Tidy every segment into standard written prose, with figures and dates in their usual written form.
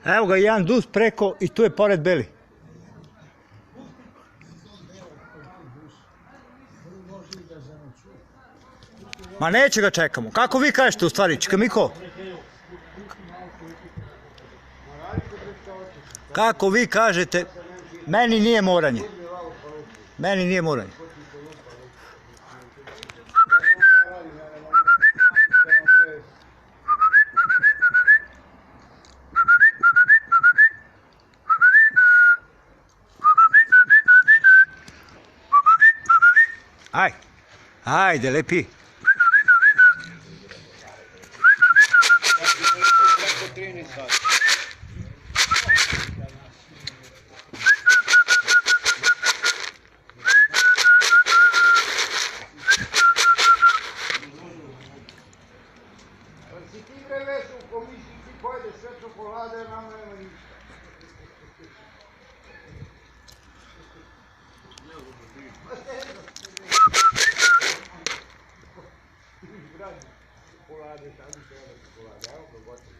Evo ga jedan dus preko i tu je pored Beli. Ma neće ga čekamo. Kako vi kažete u stvari, Čikamiko? Kako vi kažete, meni nije moranje. Meni nije moranje. Ajde, lepi. Si ti preveš u komisiji, ti pojedeš sve čokolade, nam nema ništa. Čokolade, sami treba čokolade, evo ga gotovo.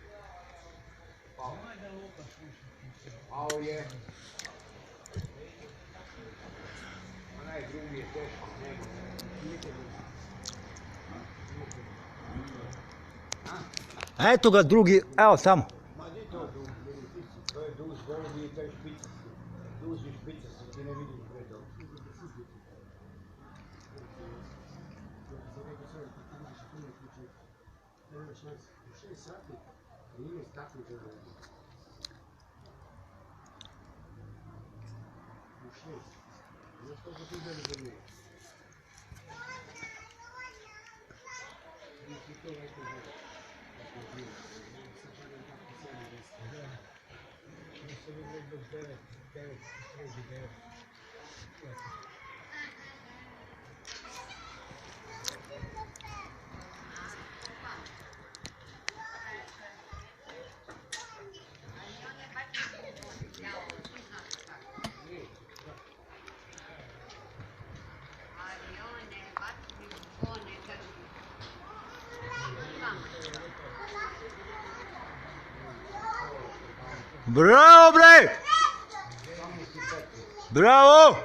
Pao je. Onaj drugi je teško, nema. Eto ga drugi, evo tamo. Ma di to duz, to je duz golubi i to je špica. Duz i špica se, ti ne vidiš pre toga. U 6 sati, 13 takvih žele. U 6. Znaš koliko ti žele žele? Nisi to rekao žele. Bravo, bre! Bravo!